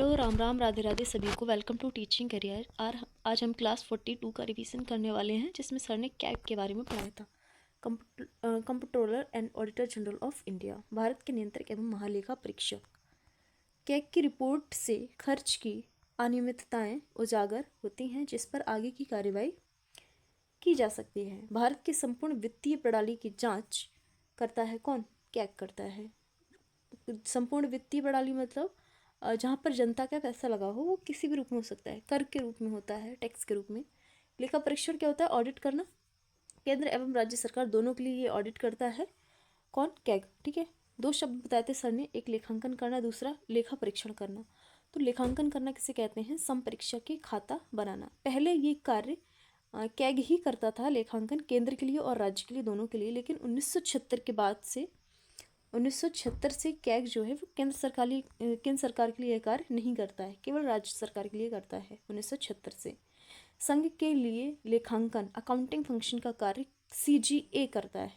Hello, Ram Ram, Radhe Radhe सभी को। Welcome to teaching career. आज हम क्लास 42 का रिवीजन करने वाले हैं, जिसमें सर ने कैग के बारे में पढ़ाया था। Comptroller and auditor general of India, Bharat के नियंत्रक एवं महालेखा परीक्षक। कैग की रिपोर्ट से खर्च की अनियमितताएं उजागर होती हैं, जिस पर आगे की कार्रवाई की जा सकती है। भारत की संपूर्ण वित्तीय प्रणाली की जाँच करता है कौन? कैग करता है। संपूर्ण वित्तीय प्रणाली मतलब जहाँ पर जनता का पैसा लगा हो, वो किसी भी रूप में हो सकता है, कर के रूप में होता है, टैक्स के रूप में। लेखा परीक्षण क्या होता है? ऑडिट करना। केंद्र एवं राज्य सरकार दोनों के लिए ये ऑडिट करता है कौन? कैग। ठीक है, दो शब्द बताए थे सर ने, एक लेखांकन करना, दूसरा लेखा परीक्षण करना। तो लेखांकन करना किसे कहते हैं? समपरीक्षा के खाता बनाना। पहले ये कार्य कैग ही करता था, लेखांकन, केंद्र के लिए और राज्य के लिए, दोनों के लिए। लेकिन 1976 के बाद से 1976 से कैग जो है वो केंद्र सरकार के लिए कार्य नहीं करता है, केवल राज्य सरकार के लिए करता है 1976 से। संघ के लिए लेखांकन, अकाउंटिंग फंक्शन का कार्य CGA करता है।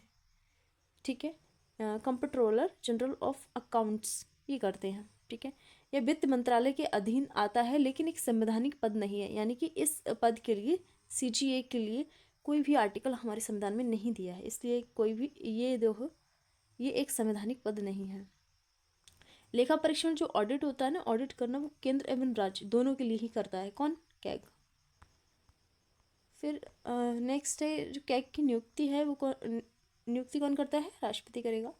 ठीक है, कंप्ट्रोलर जनरल ऑफ अकाउंट्स ये करते हैं। ठीक है, यह वित्त मंत्रालय के अधीन आता है, लेकिन एक संवैधानिक पद नहीं है। यानी कि इस पद के लिए, CGA के लिए, कोई भी आर्टिकल हमारे संविधान में नहीं दिया है, इसलिए कोई भी ये एक संवैधानिक पद नहीं है। लेखा परीक्षण जो ऑडिट होता है ना, ऑडिट करना, वो केंद्र एवं राज्य दोनों के लिए ही करता है कौन? कैग। फिर नेक्स्ट है जो कैग की नियुक्ति है, वो नियुक्ति कौन करता है? राष्ट्रपति करेगा।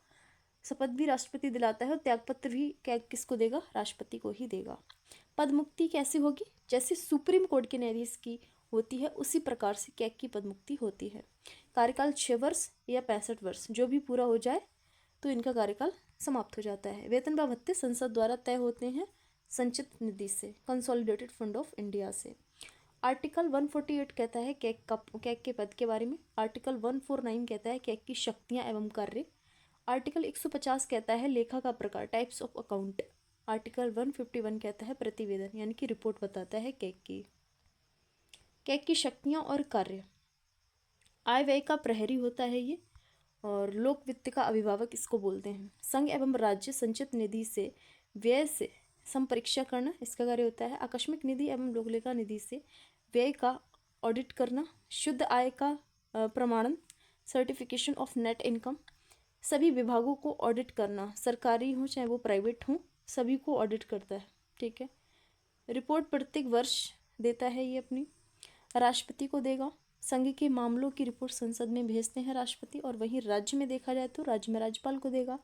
शपथ भी राष्ट्रपति दिलाता है और त्यागपत्र भी कैग किसको देगा? राष्ट्रपति को ही देगा। पद मुक्ति कैसे होगी? जैसे सुप्रीम कोर्ट के न्यायाधीश की होती है, उसी प्रकार से कैग की पद मुक्ति होती है। कार्यकाल 6 वर्ष या 65 वर्ष जो भी पूरा हो जाए तो इनका कार्यकाल समाप्त हो जाता है। वेतन व भत्ते संसद द्वारा तय होते हैं संचित निधि से, कंसोलिडेटेड फंड ऑफ इंडिया से। आर्टिकल 148 कहता है कैग के पद के बारे में। आर्टिकल 149 कहता है कैग की शक्तियां एवं कार्य। आर्टिकल 150 कहता है लेखा का प्रकार, टाइप्स ऑफ अकाउंट। आर्टिकल 151 कहता है प्रतिवेदन, यानी कि रिपोर्ट बताता है कैग की। कैग की शक्तियां और कार्य। आय व्यय का प्रहरी होता है ये, और लोक वित्त का अभिभावक इसको बोलते हैं। संघ एवं राज्य संचित निधि से व्यय से संपरीक्षा करना इसका कार्य होता है। आकस्मिक निधि एवं लोकलेखा निधि से व्यय का ऑडिट करना। शुद्ध आय का प्रमाणन, सर्टिफिकेशन ऑफ नेट इनकम। सभी विभागों को ऑडिट करना, सरकारी हो चाहे वो प्राइवेट हो, सभी को ऑडिट करता है। ठीक है, रिपोर्ट प्रत्येक वर्ष देता है ये अपनी, राष्ट्रपति को देगा। संघ के मामलों की रिपोर्ट संसद में भेजते हैं राष्ट्रपति, और वहीं राज्य में देखा जाए तो राज्य में राज्यपाल को देगा,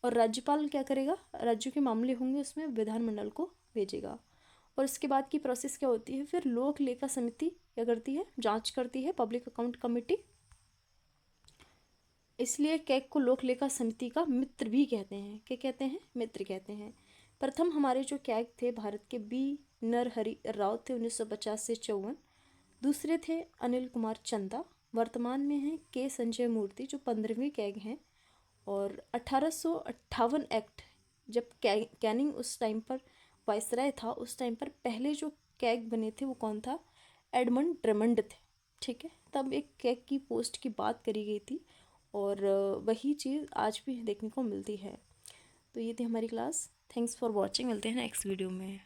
और राज्यपाल क्या करेगा? राज्यों के मामले होंगे उसमें विधानमंडल को भेजेगा। और इसके बाद की प्रोसेस क्या होती है? फिर लोक लेखा समिति क्या करती है? जांच करती है, पब्लिक अकाउंट कमेटी। इसलिए कैग को लोक लेखा समिति का मित्र भी कहते हैं। क्या कहते हैं? मित्र कहते हैं। प्रथम हमारे जो कैग थे भारत के B नरहरि राव थे 1950 से 54। दूसरे थे अनिल कुमार चंदा। वर्तमान में हैं के संजय मूर्ति जो 15वें कैग हैं। और 1858 एक्ट, जब कैनिंग उस टाइम पर वायसराय था, उस टाइम पर पहले जो कैग बने थे वो कौन था? एडमंड ड्रमंड थे। ठीक है, तब एक कैग की पोस्ट की बात करी गई थी, और वही चीज़ आज भी देखने को मिलती है। तो ये थी हमारी क्लास। Thanks for watching. मिलते हैं नेक्स्ट वीडियो में।